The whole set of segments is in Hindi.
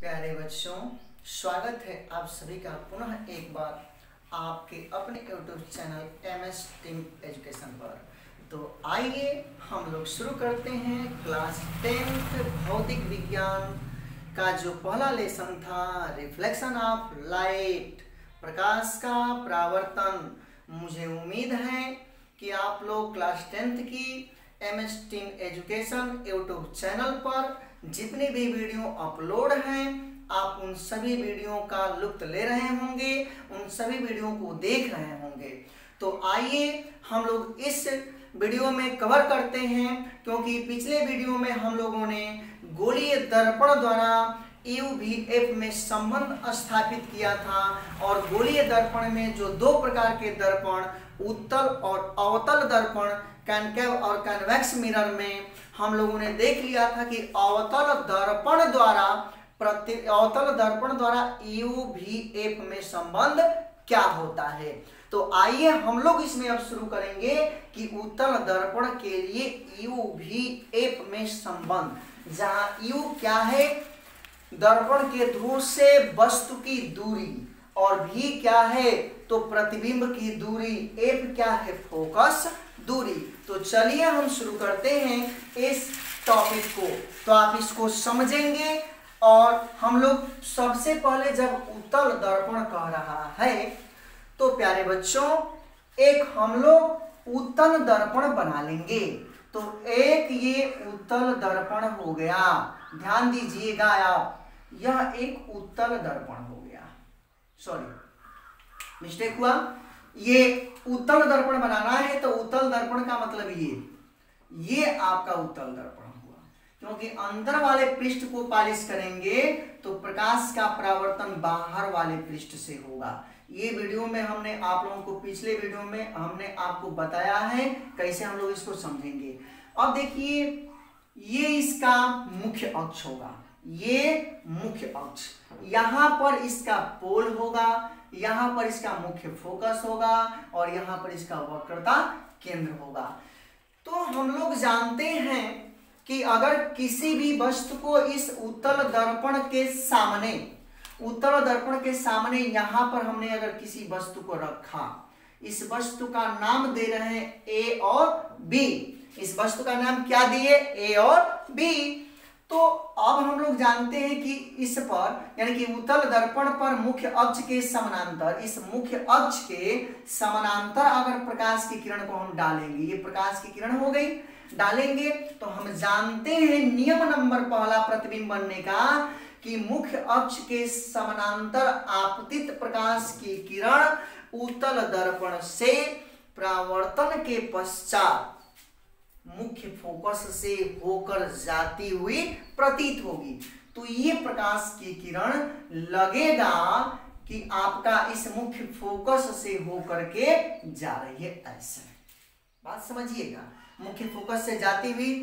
प्यारे बच्चों, स्वागत है आप सभी का पुनः एक बार आपके अपने YouTube channel MS team education पर। तो आइए हम लोग शुरू करते हैं क्लास 10th भौतिक विज्ञान का जो पहला लेसन था, रिफ्लेक्शन ऑफ लाइट, प्रकाश का परावर्तन। मुझे उम्मीद है कि आप लोग क्लास 10th की MS team education YouTube channel पर जितने भी वीडियो अपलोड हैं आप उन सभी वीडियो का लुत्फ ले रहे होंगे, उन सभी वीडियो को देख रहे होंगे। तो आइए हम लोग इस वीडियो में कवर करते हैं, क्योंकि पिछले वीडियो में हम लोगों ने गोलीय दर्पण द्वारा UVF में संबंध स्थापित किया था। और गोलीय दर्पण में जो दो प्रकार के दर्पण, उत्तल और अवतल दर्पण, कॉन्केव और कन्वेक्स मिरर में हम लोगों ने देख लिया था कि अवतल दर्पण द्वारा UVF में संबंध क्या होता है। तो आइए हम लोग इसमें अब शुरू करेंगे कि उत्तल दर्पण के लिए UVF में संबंध, जहां U क्या है, दर्पण के ध्रुव से वस्तु की दूरी, और V क्या है तो प्रतिबिंब की दूरी, F क्या है फोकस दूरी। तो चलिए हम शुरू करते हैं इस टॉपिक को। तो आप इसको समझेंगे और हम लोग सबसे पहले जब उत्तल दर्पण कह रहा है तो प्यारे बच्चों एक हम लोग उत्तल दर्पण बना लेंगे। तो एक ये उत्तल दर्पण हो गया, ध्यान दीजिएगा आप, यह एक उत्तल दर्पण हो गया, सॉरी मिस्टेक हुआ, ये उत्तल दर्पण बनाना है तो उत्तल दर्पण का मतलब ये आपका उत्तल दर्पण हुआ, क्योंकि अंदर वाले पृष्ठ को पॉलिश करेंगे तो प्रकाश का परावर्तन बाहर वाले पृष्ठ से होगा। ये वीडियो में हमने आप लोगों को, पिछले वीडियो में हमने आपको बताया है कैसे हम लोग इसको समझेंगे। अब देखिए ये इसका मुख्य अक्ष होगा, ये मुख्य अक्ष, यहां पर इसका पोल होगा, यहां पर इसका मुख्य फोकस होगा और यहां पर इसका वक्रता केंद्र होगा। तो हम लोग जानते हैं कि अगर किसी भी वस्तु को इस उत्तल दर्पण के सामने यहां पर हमने अगर किसी वस्तु को रखा, इस वस्तु का नाम दे रहे हैं A और B, इस वस्तु का नाम क्या दिए, A और B। तो अब हम लोग जानते हैं कि इस पर, यानी कि उत्तल दर्पण पर मुख्य अक्ष के समानांतर, इस मुख्य अक्ष के समानांतर अगर प्रकाश की किरण को हम डालेंगे, ये प्रकाश की किरण हो गई, डालेंगे तो हम जानते हैं नियम नंबर पहला प्रतिबिंब बनने का कि मुख्य अक्ष के समानांतर आपतित प्रकाश की किरण उत्तल दर्पण से परावर्तन के पश्चात मुख्य फोकस से होकर जाती हुई प्रतीत होगी। तो ये प्रकाश की किरण लगेगा कि आपका इस मुख्य फोकस से होकर के जा रही है, ऐसे बात समझिएगा, मुख्य फोकस से जाती हुई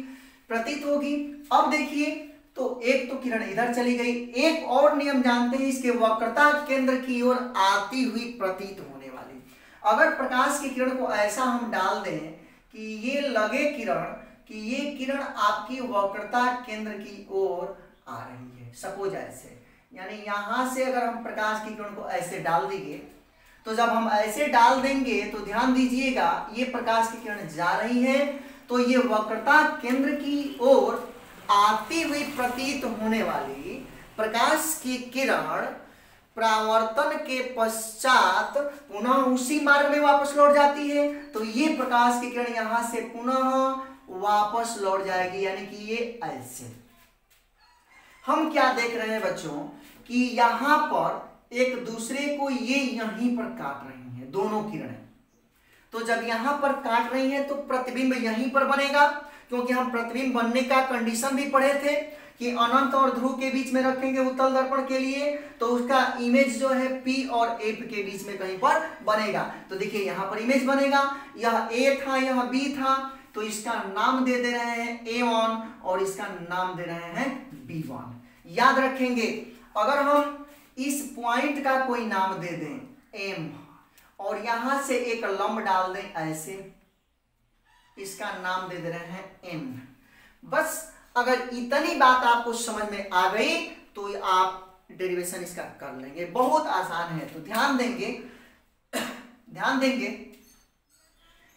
प्रतीत होगी। अब देखिए तो एक तो किरण इधर चली गई, एक और नियम जानते हैं इसके, वक्रता केंद्र की ओर आती हुई प्रतीत होने वाली। अगर प्रकाश की किरण को ऐसा हम डाल दें कि ये लगे किरण, कि ये किरण आपकी वक्रता केंद्र की ओर आ रही है, सपोज ऐसे, यानी यहां से अगर हम प्रकाश की किरण को ऐसे डाल देंगे, तो जब हम ऐसे डाल देंगे तो ध्यान दीजिएगा ये प्रकाश की किरण जा रही है, तो ये वक्रता केंद्र की ओर आती हुई प्रतीत होने वाली प्रकाश की किरण परावर्तन के पश्चात पुनः उसी मार्ग में वापस लौट जाती है। तो ये प्रकाश की किरण यहां से पुनः वापस लौट जाएगी, यानी कि ये ऐसे। हम क्या देख रहे हैं बच्चों कि यहां पर एक दूसरे को ये यहीं पर काट रही हैं दोनों किरणें। तो जब यहां पर काट रही हैं तो प्रतिबिंब यहीं पर बनेगा, क्योंकि हम प्रतिबिंब बनने का कंडीशन भी पढ़े थे कि अनंत और ध्रुव के बीच में रखेंगे उत्तल दर्पण के लिए, तो उसका इमेज जो है P और F के बीच में कहीं पर बनेगा। तो देखिए यहां पर इमेज बनेगा, यह A था, यह B था, तो इसका नाम दे रहे हैं A1 और इसका नाम दे रहे हैं B1। याद रखेंगे अगर हम इस पॉइंट का कोई नाम दे दें M और यहां से एक लंब डाल दें ऐसे, इसका नाम दे रहे हैं N। बस अगर इतनी बात आपको समझ में आ गई तो आप डेरिवेशन इसका कर लेंगे, बहुत आसान है। तो ध्यान देंगे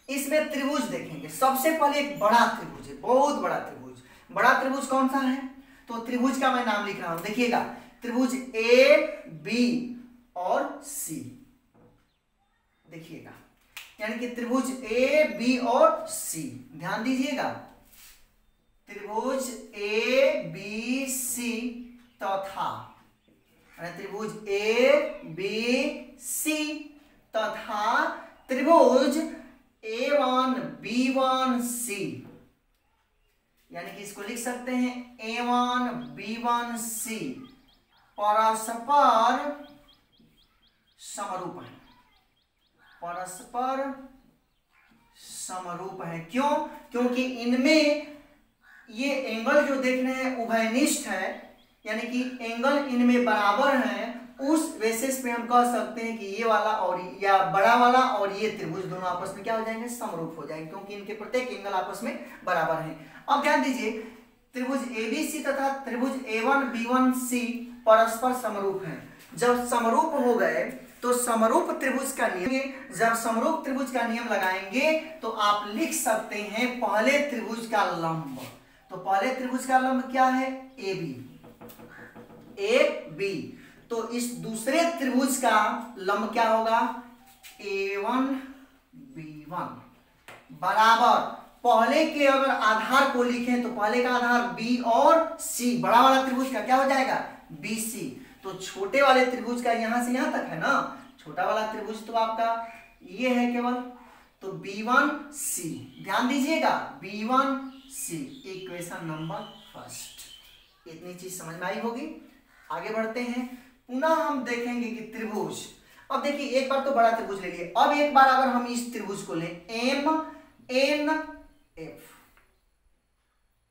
इसमें त्रिभुज देखेंगे। सबसे पहले एक बड़ा त्रिभुज है, बहुत बड़ा त्रिभुज। बड़ा त्रिभुज कौन सा है? तो त्रिभुज का मैं नाम लिख रहा हूं, देखिएगा, त्रिभुज ए बी और सी, देखिएगा, यानी कि त्रिभुज ए बी और सी, ध्यान दीजिएगा, त्रिभुज ए बी सी तथा त्रिभुज ए बी सी तथा त्रिभुज A1 B1 C, यानी कि इसको लिख सकते हैं A1 B1 C परस्पर समरूप है, परस्पर समरूप है। क्यों? क्योंकि इनमें ये एंगल जो देख रहे हैं उभयनिष्ठ है, यानी कि एंगल इनमें बराबर है। उस बेसिस पे हम कह सकते हैं कि ये वाला और या बड़ा वाला और ये त्रिभुज दोनों आपस में क्या हो जाएंगे? समरूप हो जाएंगे, क्योंकि इनके प्रत्येक एंगल आपस में बराबर हैं। अब ध्यान दीजिए, त्रिभुज ABC तथा त्रिभुज A1 B1 C परस्पर समरूप हैं। जब समरूप हो गए तो समरूप त्रिभुज का नियम, जब समरूप त्रिभुज का नियम लगाएंगे तो आप लिख सकते हैं पहले त्रिभुज का लंब। तो पहले त्रिभुज का लंब क्या है? AB। तो इस दूसरे त्रिभुज का लंब क्या होगा? A1 B1 बराबर, पहले के अगर आधार को लिखें तो पहले का आधार B और C, बड़ा वाला त्रिभुज का क्या हो जाएगा? BC। तो छोटे वाले त्रिभुज का यहां से यहां तक है ना, छोटा वाला त्रिभुज तो आपका ये है केवल, तो B1C, ध्यान दीजिएगा, B1C इक्वेशन नंबर फर्स्ट। इतनी चीज समझ में आई होगी। आगे बढ़ते हैं, पुनः हम देखेंगे कि त्रिभुज, अब देखिए एक बार तो बड़ा त्रिभुज ले लिए, अब एक बार अगर हम इस त्रिभुज को लें MNF,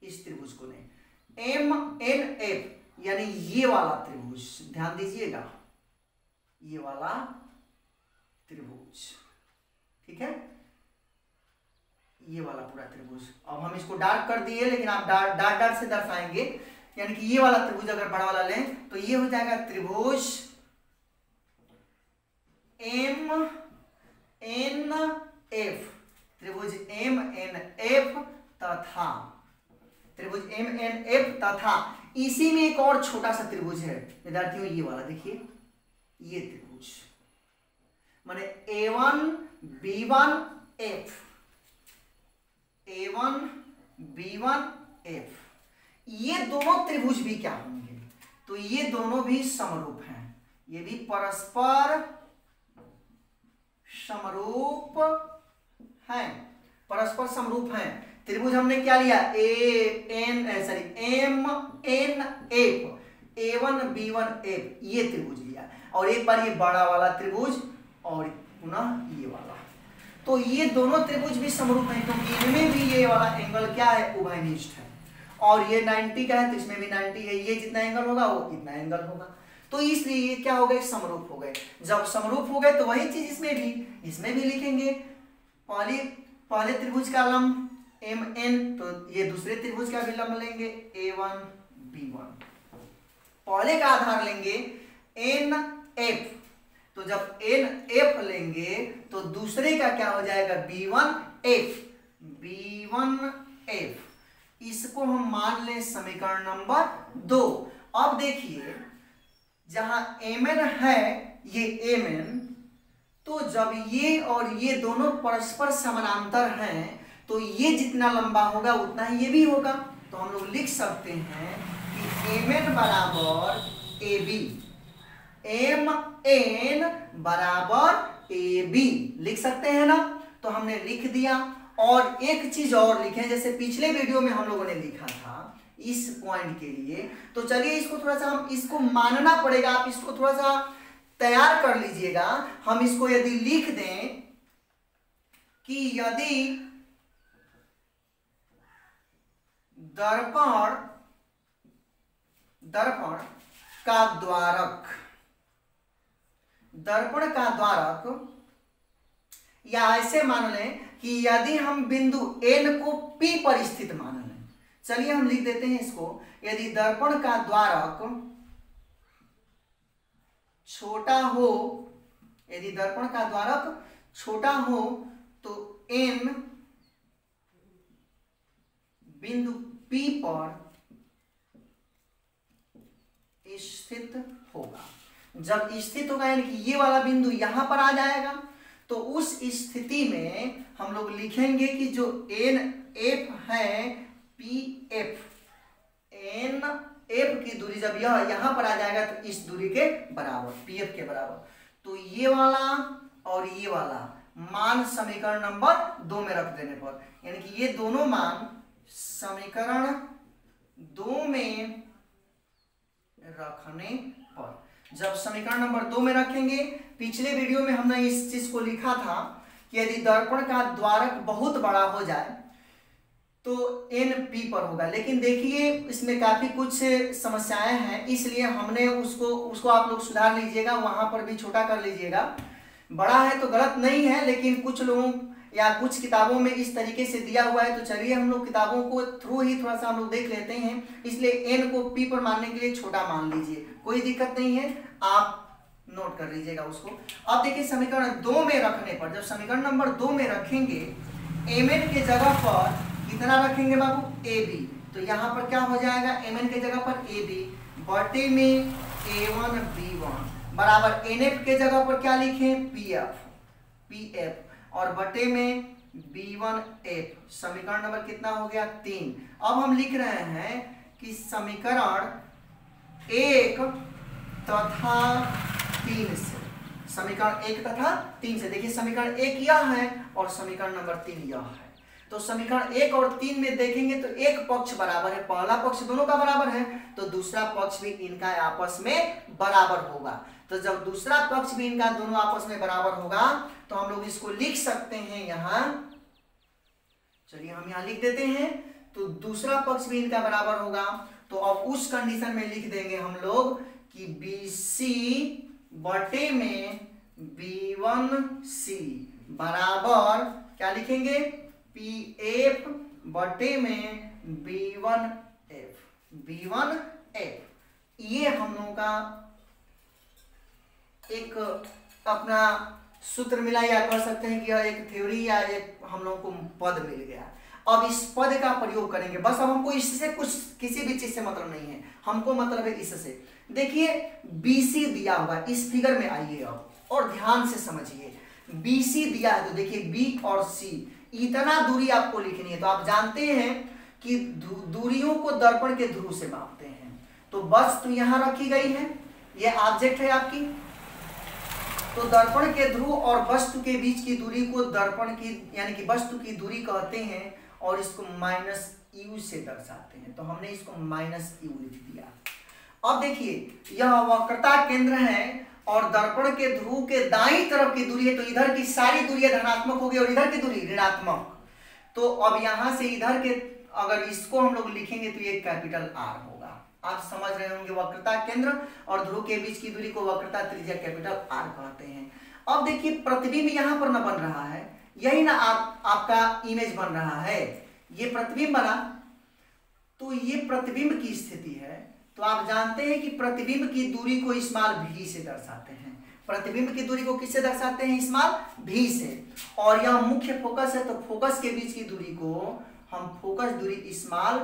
इस त्रिभुज को लें MNF, यानी ये वाला त्रिभुज, ध्यान दीजिएगा, ये वाला त्रिभुज, ठीक है, ये वाला पूरा त्रिभुज। अब हम इसको डार्क कर दिए, लेकिन आप डार्क से दर्शाएंगे, यानी कि ये वाला त्रिभुज अगर बड़ा वाला लें तो ये हो जाएगा त्रिभुज MNF, त्रिभुज MNF तथा त्रिभुज MNF तथा इसी में एक और छोटा सा त्रिभुज है विद्यार्थियों, ये वाला देखिए, ये त्रिभुज माने A1 B1 F, A1 B1 F, ये दोनों त्रिभुज भी क्या होंगे? तो ये दोनों भी समरूप हैं, ये भी परस्पर समरूप हैं, परस्पर समरूप हैं। त्रिभुज हमने क्या लिया? MNF, A1 B1 F, ये त्रिभुज लिया, और एक बार ये बड़ा वाला त्रिभुज और पुनः ये वाला। तो ये दोनों त्रिभुज भी समरूप हैं, क्योंकि इनमें भी ये वाला एंगल क्या है? उभयनिष्ठ है, और ये 90 का है तो इसमें भी 90 है, ये जितना एंगल होगा वो इतना एंगल होगा, तो इसलिए ये क्या हो गए? समरूप हो गए। जब समरूप हो गए तो वही चीज इसमें भी लिखेंगे, पहले त्रिभुज का लंब MN, तो ये दूसरे त्रिभुज का भी लंब लेंगे A1 B1, पहले का आधार लेंगे NF, तो जब NF लेंगे तो दूसरे का क्या हो जाएगा? B1F, इसको हम मान लें समीकरण नंबर 2। अब देखिए, जहां MN है, ये MN, तो जब ये और ये दोनों परस्पर समानांतर हैं तो ये जितना लंबा होगा उतना ही ये भी होगा। तो हम लोग लिख सकते हैं कि MN बराबर AB, MN बराबर AB लिख सकते हैं ना। तो हमने लिख दिया, और एक चीज और लिखें, जैसे पिछले वीडियो में हम लोगों ने लिखा था इस पॉइंट के लिए। तो चलिए इसको थोड़ा सा हम इसको मानना पड़ेगा, आप इसको थोड़ा सा तैयार कर लीजिएगा। हम इसको यदि लिख दें कि यदि दर्पण का द्वारक, या ऐसे मान लें कि यदि हम बिंदु N को P पर स्थित मान लें, चलिए हम लिख देते हैं इसको, यदि दर्पण का द्वारक छोटा हो, यदि दर्पण का द्वारक छोटा हो तो n बिंदु P पर स्थित होगा। जब स्थित होगा यानी कि ये वाला बिंदु यहां पर आ जाएगा, तो उस स्थिति में हम लोग लिखेंगे कि जो एन एफ है पी एफ, एन एफ की दूरी जब यह यहां पर आ जाएगा तो इस दूरी के बराबर, पी एफ के बराबर। तो ये वाला और ये वाला मान समीकरण नंबर 2 में रख देने पर, यानी कि ये दोनों मान समीकरण 2 में रखने पर, जब समीकरण नंबर 2 में रखेंगे, पिछले वीडियो में हमने इस चीज को लिखा था कि यदि दर्पण का द्वारक बहुत बड़ा हो जाए तो एन पी पर होगा, लेकिन देखिए इसमें काफी कुछ समस्याएं हैं, इसलिए हमने उसको आप लोग सुधार लीजिएगा, वहां पर भी छोटा कर लीजिएगा। बड़ा है तो गलत नहीं है, लेकिन कुछ लोगों या कुछ किताबों में इस तरीके से दिया हुआ है, तो चलिए हम लोग किताबों को थ्रू ही थोड़ा सा हम लोग देख लेते हैं, इसलिए एन को पी पर मानने के लिए छोटा मान लीजिए, कोई दिक्कत नहीं है, आप नोट कर लीजिएगा उसको। अब देखिए समीकरण 2 में रखने पर, जब समीकरण नंबर 2 में रखेंगे, एम एन के जगह पर कितना रखेंगे बाबू, ए बी, तो यहाँ पर क्या हो जाएगा, एम एन के जगह पर ए बी बटे में A1 B1 बराबर एन एफ के जगह पर क्या लिखें, पी एफ और बटे में B1F। समीकरण नंबर कितना हो गया, 3। अब हम लिख रहे हैं कि समीकरण 1 तथा 3 से, समीकरण 1 तथा 3 से, देखिए समीकरण 1 यह है और समीकरण नंबर 3 यह है। तो समीकरण 1 और 3 में देखेंगे तो एक पक्ष बराबर है, पहला पक्ष दोनों का बराबर है, तो दूसरा पक्ष भी इनका आपस में बराबर होगा। तो जब दूसरा पक्ष भी इनका दोनों आपस में बराबर होगा तो हम लोग इसको लिख सकते हैं यहाँ, चलिए हम यहाँ लिख देते हैं, तो दूसरा पक्ष भी इनका बराबर होगा, तो अब उस कंडीशन में लिख देंगे हम लोग कि BC बटे में B1C बराबर क्या लिखेंगे, PF बटे में B1F। ये हम लोगों का एक अपना सूत्र मिला, या कह सकते हैं कि यह एक थ्योरी या एक हम लोगों को पद मिल गया। अब इस पद का प्रयोग करेंगे, बस अब हमको इससे कुछ किसी भी चीज से मतलब नहीं है, हमको मतलब है इससे। देखिए BC दिया हुआ इस फिगर में, आइए अब और ध्यान से समझिए। BC दिया है तो देखिए B और C इतना दूरी आपको लिखनी है, तो आप जानते हैं कि दूरियों को दर्पण के ध्रुव से मापते हैं, तो वस्तु यहां रखी गई है, यह ऑब्जेक्ट है आपकी, तो दर्पण के ध्रुव और वस्तु के बीच की दूरी को दर्पण की यानी कि वस्तु की दूरी कहते हैं, और इसको -u से दर्शाते हैं, तो हमने इसको -u लिख दिया। अब देखिए यह वक्रता केंद्र है और दर्पण के ध्रुव के दाईं तरफ की दूरी है, तो इधर की सारी दूरी धनात्मक होगी और इधर की दूरी ऋणात्मक। तो अब यहां से इधर के अगर इसको हम लोग लिखेंगे तो ये कैपिटल R होगा। आप समझ रहे होंगे, वक्रता केंद्र और ध्रुव के बीच की दूरी को वक्रता त्रिज्या कैपिटल R कहते हैं। अब देखिए प्रतिबिंब यहां पर न बन रहा है, यही ना आपका इमेज बन रहा है, ये प्रतिबिंब बना, तो ये प्रतिबिंब की स्थिति है। तो आप जानते हैं कि प्रतिबिंब की दूरी को स्मॉल v से दर्शाते हैं, प्रतिबिंब की दूरी को किससे दर्शाते हैं, स्मॉल v से, और यह मुख्य फोकस है, तो फोकस के बीच की दूरी को हम फोकस दूरी स्मॉल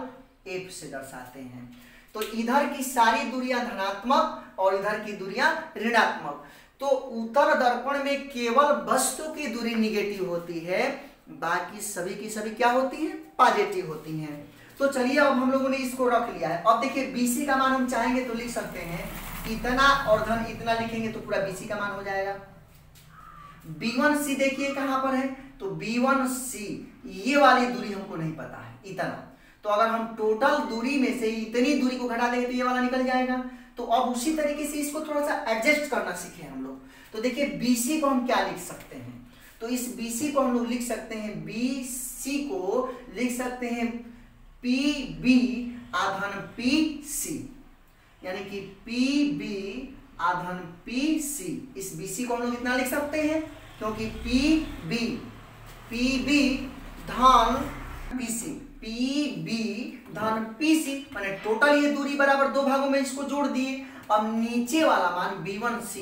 f से दर्शाते हैं। तो इधर की सारी दूरियां धनात्मक और इधर की दूरियां ऋणात्मक, तो उत्तल दर्पण में केवल वस्तु की दूरी निगेटिव होती है, बाकी सभी की सभी क्या होती है, पॉजिटिव होती हैं। तो चलिए अब हम लोगों ने इसको रख लिया है। अब देखिए BC का मान हम चाहेंगे तो लिख सकते हैं, इतना और धन इतना लिखेंगे तो पूरा BC का मान हो जाएगा। B1C देखिए कहां पर है, तो B1C ये वाली दूरी हमको नहीं पता है, इतना, तो अगर हम टोटल दूरी में से इतनी दूरी को घटा देंगे तो ये वाला निकल जाएगा। तो अब उसी तरीके से इसको थोड़ा सा एडजस्ट करना सीखे हम लोग। तो देखिए BC को हम क्या लिख सकते हैं, तो इस BC को हम लोग लिख सकते हैं, BC को लिख सकते हैं PB आधन PC, यानी कि PB आधन PC। इस BC को हम लोग इतना लिख सकते हैं क्योंकि PB धन PC माने टोटल ये दूरी बराबर दो भागों में इसको जोड़ दिए, अब नीचे वाला मान B1C,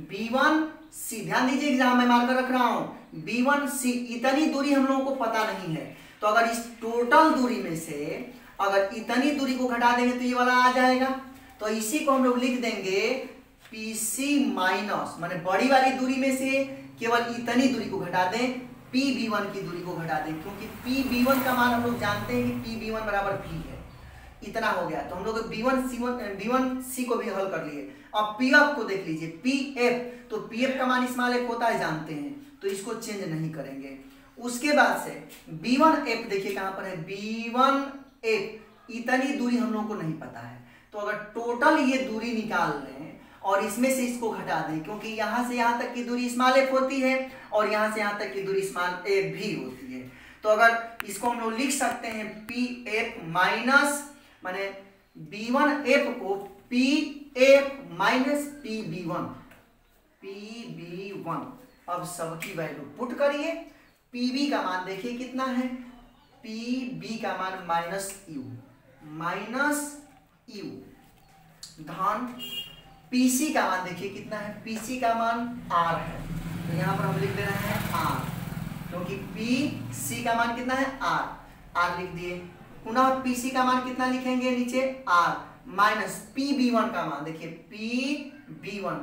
B1C ध्यान दीजिए जहां मैं मार्कर रख रहा हूं B1C, इतनी दूरी हम लोगों को पता नहीं है। तो अगर इस टोटल दूरी में से अगर इतनी दूरी को घटा देंगे तो ये वाला आ जाएगा। तो इसी को हम लोग लिख देंगे PC माइनस, माने बड़ी वाली दूरी में से केवल इतनी दूरी को घटा दें, PB1 की दूरी को घटा दें, क्योंकि PB1 का मान हम लोग जानते हैं कि PB1 बराबर V है। इतना हो गया तो हम लोग B1C को भी हल कर लिए। अब PF को देख लीजिए, PF, तो PF का मान स्मॉल f होता है जानते हैं, तो इसको चेंज नहीं करेंगे। उसके बाद से B1F देखिए कहां पर है, B1F, इतनी दूरी हम लोगों को नहीं पता है। तो अगर टोटल ये दूरी निकाल लें और इसमें से इसको घटा दें, क्योंकि यहां से यहां तक की दूरी स्मॉल f होती है और यहां से यहां तक की दूरी स्मॉल f भी होती है। तो अगर इसको हम लोग लिख सकते हैं PF माइनस, माने B1F को PF माइनस PB1। अब सबकी वैल्यू पुट करिए। PB का मान देखिए कितना है, PB का मान माइनस U धन PC का मान देखिए कितना है, PC का मान R है, तो यहां पर हम लिख दे रहे हैं R, क्योंकि PC का मान कितना है R लिख दिए। पुनः PC का मान कितना लिखेंगे नीचे R माइनस PB1 का मान देखिए PB1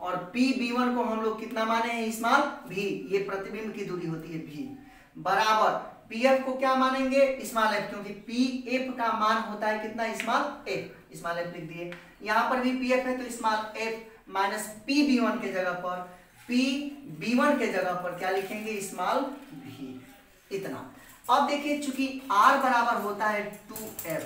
और PB1 को हम लोग कितना माने हैं स्मॉल v, ये प्रतिबिंब की दूरी होती है v, बराबर PF को क्या मानेंगे स्मॉल f, क्योंकि PF का मान होता है कितना स्मॉल f लिख दिए। यहाँ पर भी PF है तो स्मॉल f माइनस PB1 के जगह पर क्या लिखेंगे स्मॉल v, इतना। अब देखिए चूंकि R बराबर होता है 2f,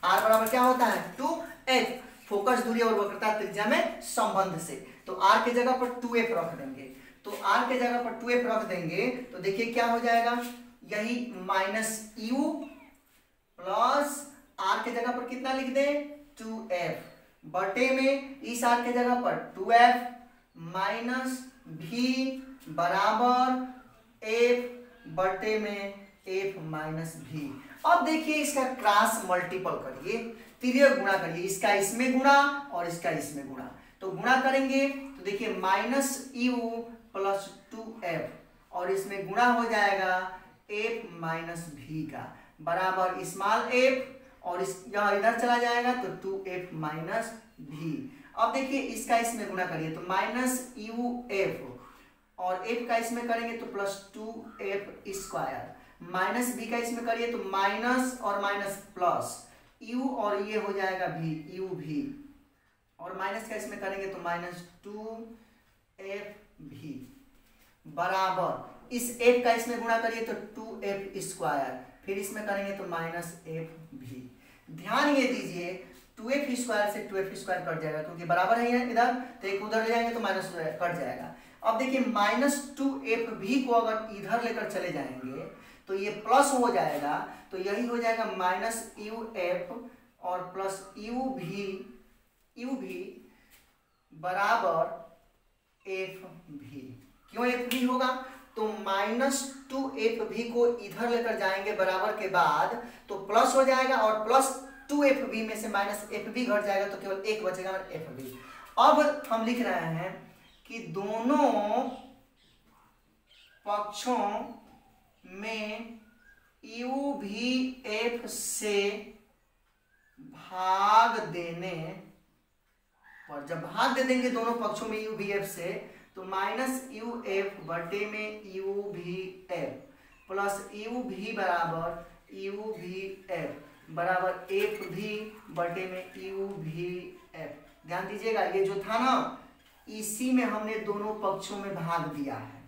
R बराबर क्या होता है 2f, फोकस दूरी और वक्रता त्रिज्या में संबंध से, तो R के जगह पर 2f रख देंगे। तो R के जगह पर 2f रख देंगे तो देखिए क्या हो जाएगा, यही माइनस U प्लस R के जगह पर कितना लिख दें 2f बटे में इस R के जगह पर 2f माइनस V बराबर f बटे में f माइनस v। अब देखिए इसका क्रॉस मल्टीपल करिए, तिर्यक गुणा करिए, इसका इसमें गुणा और इसका इसमें गुणा, तो गुणा करेंगे तो देखिए माइनस U प्लस 2f और इसमें गुणा हो जाएगा f माइनस v का बराबर स्मॉल f और यह इधर चला जाएगा तो 2f माइनस v। अब देखिए इसका इसमें गुणा करिए तो माइनस UF और f का इसमें करेंगे तो plus 2f square, minus b का इसमें करिए तो माइनस और माइनस प्लस u और ये हो जाएगा v uv और माइनस का इसमें करेंगे तो माइनस 2fv बराबर इस f का इसमें गुणा करिए तो 2f स्क्वायर, फिर इसमें करेंगे तो माइनस fv। ध्यान ये दीजिए 2f स्क्वायर से 2f स्क्वायर कट जाएगा, क्योंकि बराबर है इधर तो एक उधर ले जाएंगे तो माइनस कट जाएगा। अब देखिए माइनस 2fv को अगर इधर लेकर चले जाएंगे तो ये प्लस हो जाएगा, तो यही हो जाएगा माइनस uf और प्लस uv बराबर fv। क्यों fv होगा, तो माइनस 2fv को इधर लेकर जाएंगे बराबर के बाद तो प्लस हो जाएगा और प्लस 2fv में से माइनस fv घट जाएगा तो केवल एक बचेगा fv। अब हम लिख रहे हैं कि दोनों पक्षों में UVF से भाग देने पर, जब भाग दे देंगे दोनों पक्षों में UVF से तो माइनस UF बटे में UVF प्लस UV बराबर UVF बराबर FV बटे में UVF। ध्यान दीजिएगा ये जो था ना इसी में हमने दोनों पक्षों में भाग दिया है।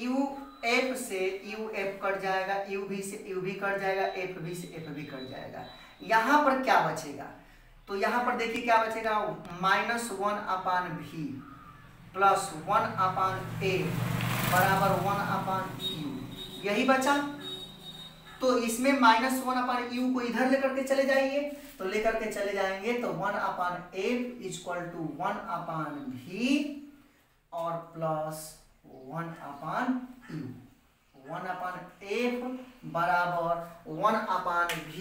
UF से UF कट जाएगा, UV से UV कट जाएगा, FV से FV कट जाएगा। यहाँ पर क्या बचेगा, तो यहाँ पर देखिए क्या बचेगा माइनस 1/v प्लस 1/a बराबर 1/u, यही बचा। तो इसमें माइनस 1/u को इधर लेकर के चले जाइए, तो लेकर के चले जाएंगे तो 1/f इक्वल टू 1/v और प्लस 1/u, 1/f बराबर 1/v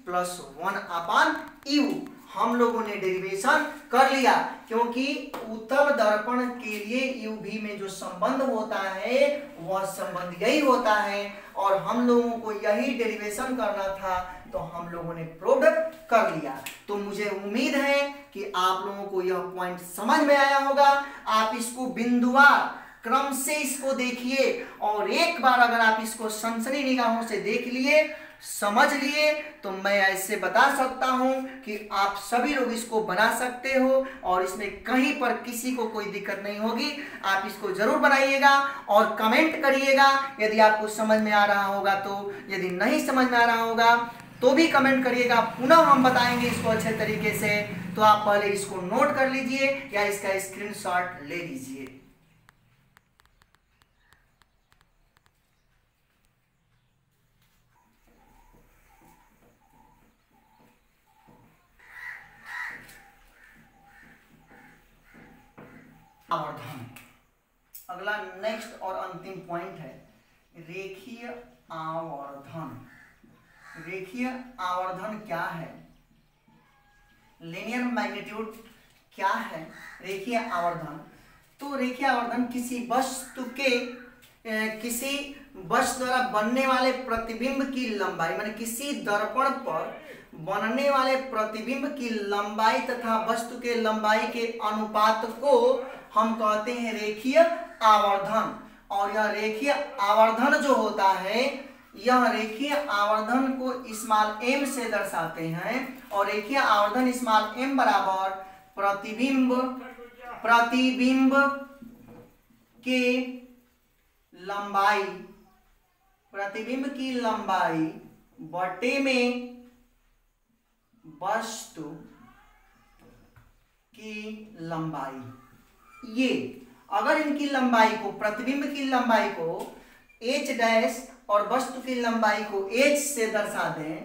प्लस 1/u हम लोगों ने डेरिवेशन कर लिया, क्योंकि उत्तल दर्पण के लिए u v में जो संबंध होता है वह संबंध यही होता है, और हम लोगों को यही डेरिवेशन करना था, तो हम लोगों ने प्रूव कर लिया। तो मुझे उम्मीद है कि आप लोगों को यह पॉइंट समझ में आया होगा। आप इसको बिंदुवार क्रम से इसको देखिए, और एक बार अगर आप इसको सनसनी निगाहों से देख लिए, समझ लिए, तो मैं ऐसे बता सकता हूं कि आप सभी लोग इसको बना सकते हो, और इसमें कहीं पर किसी को कोई दिक्कत नहीं होगी। आप इसको जरूर बनाइएगा और कमेंट करिएगा यदि आपको समझ में आ रहा होगा तो, यदि नहीं समझ में आ रहा होगा तो भी कमेंट करिएगा, पुनः हम बताएंगे इसको अच्छे तरीके से। तो आप पहले इसको नोट कर लीजिए या इसका स्क्रीनशॉट ले लीजिए। आवर्धन अगला नेक्स्ट और अंतिम पॉइंट है रेखीय आवर्धन। रेखीय आवर्धन क्या है? लीनियर मैग्नीट्यूड क्या है? रेखीय आवर्धन, तो रेखीय आवर्धन किसी वस्तु द्वारा बनने वाले प्रतिबिंब की लंबाई, माने किसी दर्पण पर बनने वाले प्रतिबिंब की लंबाई तथा वस्तु के लंबाई के अनुपात को हम कहते हैं रेखीय आवर्धन। और यह रेखीय आवर्धन जो होता है, यह रेखीय आवर्धन को स्मॉल m से दर्शाते हैं, और रेखीय आवर्धन स्मॉल m बराबर प्रतिबिंब की लंबाई बटे में वस्तु की लंबाई। ये अगर इनकी लंबाई को, प्रतिबिंब की लंबाई को h डैश और वस्तु की लंबाई को h से दर्शा दें,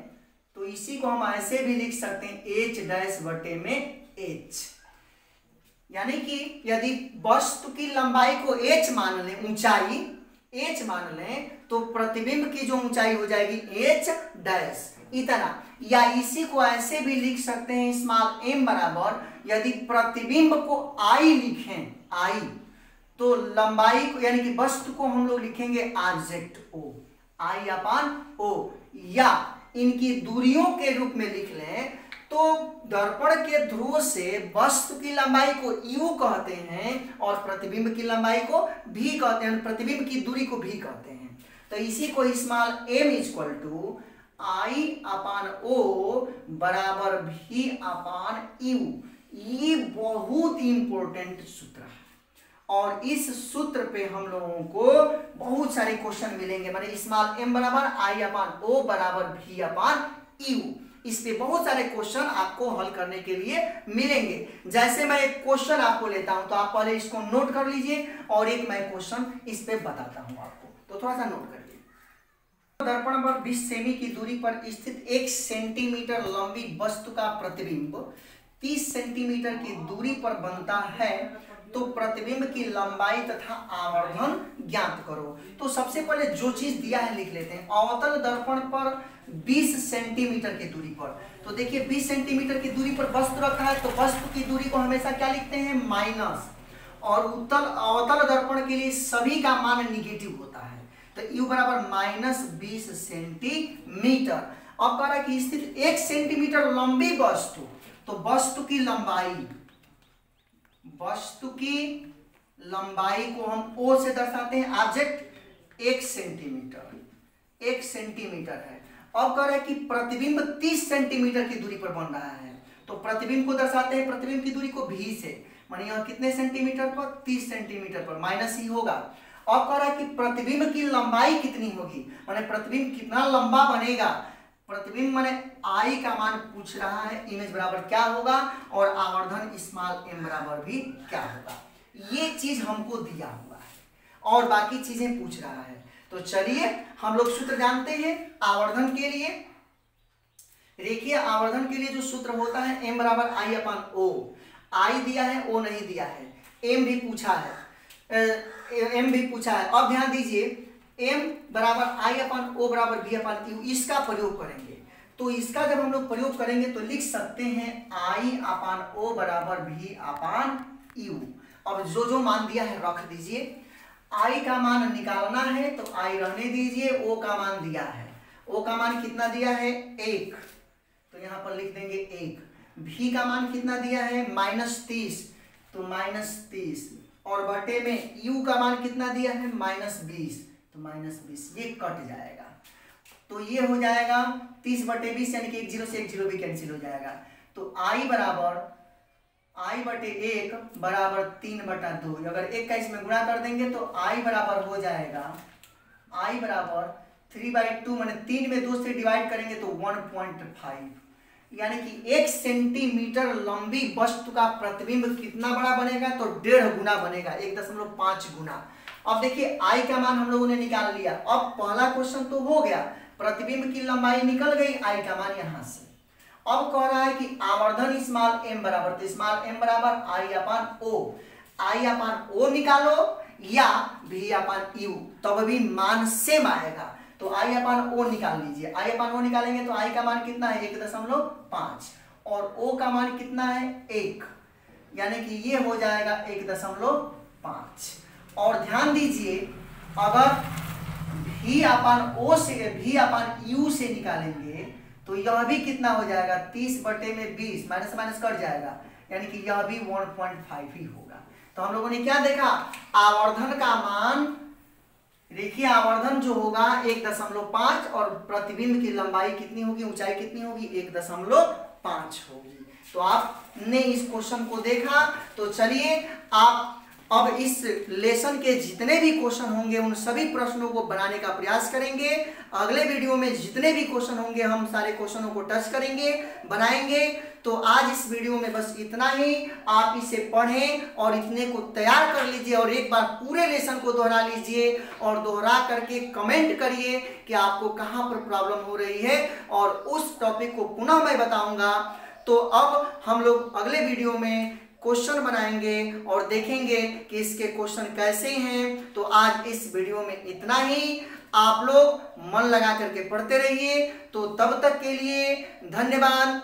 तो इसी को हम ऐसे भी लिख सकते हैं h डैश बटे में h। यानी कि यदि वस्तु की लंबाई को h मान लें, ऊंचाई h मान लें, तो प्रतिबिंब की जो ऊंचाई हो जाएगी h डैश, इतना। या इसी को ऐसे भी लिख सकते हैं स्मॉल m बराबर, यदि प्रतिबिंब को I लिखें, I, तो लंबाई को यानी कि वस्तु को हम लोग लिखेंगे RZO, I/O, या इनकी दूरियों के रूप में लिख लें तो दर्पण के ध्रुव से वस्तु की लंबाई को U कहते हैं और प्रतिबिंब की लंबाई को V कहते हैं, प्रतिबिंब की दूरी को V कहते हैं। तो इसी को small m equal to I/O बराबर V/U, ये बहुत इंपॉर्टेंट सूत्र है, और इस सूत्र पे हम लोगों को बहुत सारे क्वेश्चन मिलेंगे। माने स्मॉल m बराबर I/O बराबर V/U, इस पे बहुत सारे क्वेश्चन आपको हल करने के लिए मिलेंगे। जैसे मैं एक क्वेश्चन आपको लेता हूं, तो आप पहले इसको नोट कर लीजिए, और एक मैं क्वेश्चन इस पे बताता हूं आपको, तो थोड़ा सा नोट करिए। दर्पण पर 20 सेमी की दूरी पर स्थित 1 सेंटीमीटर लंबी वस्तु का प्रतिबिंब 30 सेंटीमीटर की दूरी पर बनता है, तो प्रतिबिंब की लंबाई तथा आवर्धन ज्ञात करो। तो सबसे पहले जो चीज दिया है लिख लेते हैं। अवतल दर्पण पर 20 सेंटीमीटर की दूरी पर, तो देखिए 20 सेंटीमीटर की दूरी पर वस्तु रखा है, तो वस्तु की दूरी को हमेशा क्या लिखते हैं? माइनस, और अवतल दर्पण के लिए सभी का मान निगेटिव होता है, तो U बराबर -20 सेंटीमीटर। अब कह रहा है कि स्थित 1 सेंटीमीटर लंबी वस्तु, तो वस्तु की लंबाई को हम O से दर्शाते हैं, ऑब्जेक्ट 1 सेंटीमीटर है। अब कह रहा है कि प्रतिबिंब 30 सेंटीमीटर की दूरी पर बन रहा है, तो प्रतिबिंब को दर्शाते हैं प्रतिबिंब की दूरी को V से, माने यहां कितने सेंटीमीटर पर? 30 सेंटीमीटर पर, माइनस ही होगा। अब कह रहा है कि प्रतिबिंब की लंबाई कितनी होगी, माने प्रतिबिंब कितना लंबा बनेगा। प्रतिबिंब माने I का मान पूछ रहा है, इमेज बराबर क्या होगा, और आवर्धन स्मॉल m बराबर भी क्या होगा, ये चीज हमको दिया हुआ है और बाकी चीजें पूछ रहा है। तो चलिए हम लोग सूत्र जानते हैं आवर्धन के लिए। रेखीय आवर्धन के लिए जो सूत्र होता है m बराबर I/O, I दिया है, O नहीं दिया है, m भी पूछा है, अब ध्यान दीजिए m बराबर I/O बराबर V/U, इसका प्रयोग करेंगे। तो इसका जब हम लोग प्रयोग करेंगे तो लिख सकते हैं I/O बराबर V/U। अब जो जो मान दिया है रख दीजिए। I का मान निकालना है तो I रहने दीजिए, O का मान दिया है, O का मान कितना दिया है 1, तो यहाँ पर लिख देंगे 1। V का मान कितना दिया है -30, तो -30, और बटे में U का मान कितना दिया है -20, तो -20, ये कट जाएगा। तो ये हो जाएगा 30/20 यानी कि 1 0 से 1 0 भी कैंसिल हो जाएगा। तो I बराबर I/1 बराबर 3/2। अगर 1 का इसमें गुणा कर देंगे तो I बराबर हो जाएगा I बराबर 3/2, माने 3 में 2 से डिवाइड करेंगे तो 1.5, यानी कि 1 सेंटीमीटर लंबी वस्तु का प्रतिबिंब कितना बड़ा बनेगा, तो 1.5 गुना बनेगा, 1.5 गुना। अब देखिए I का मान हम लोगों ने निकाल लिया। अब पहला क्वेश्चन तो हो गया, प्रतिबिंब की लंबाई निकल गई, I का मान यहां से। अब कह रहा है कि आवर्धन स्मॉल m बराबर, तो स्मॉल m बराबर I/O निकालो या V/U, तब भी मान सेम आएगा। तो I/O निकाल लीजिए। I/O निकालेंगे तो I का मान कितना है 1.5 और O का मान कितना है 1, यानी कि ये हो जाएगा 1.5। और ध्यान दीजिए अगर V/O से V/U से निकालेंगे तो यह भी कितना हो जाएगा 30/20, माइनस माइनस कट जाएगा, यानी कि यह भी 1.5 ही होगा। तो हम लोगों ने क्या देखा, आवर्धन का मान, देखिए आवर्धन जो होगा 1.5 और प्रतिबिंब की लंबाई कितनी होगी, ऊंचाई कितनी होगी 1.5 होगी। तो आपने इस क्वेश्चन को देखा। तो चलिए आप अब इस लेसन के जितने भी क्वेश्चन होंगे उन सभी प्रश्नों को बनाने का प्रयास करेंगे। अगले वीडियो में जितने भी क्वेश्चन होंगे हम सारे क्वेश्चनों को टच करेंगे, बनाएंगे। तो आज इस वीडियो में बस इतना ही। आप इसे पढ़ें और इतने को तैयार कर लीजिए और एक बार पूरे लेसन को दोहरा लीजिए और दोहरा करके कमेंट करिए कि आपको कहाँ पर प्रॉब्लम हो रही है, और उस टॉपिक को पुनः मैं बताऊंगा। तो अब हम लोग अगले वीडियो में क्वेश्चन बनाएंगे और देखेंगे कि इसके क्वेश्चन कैसे हैं। तो आज इस वीडियो में इतना ही। आप लोग मन लगा करके पढ़ते रहिए। तो तब तक के लिए धन्यवाद।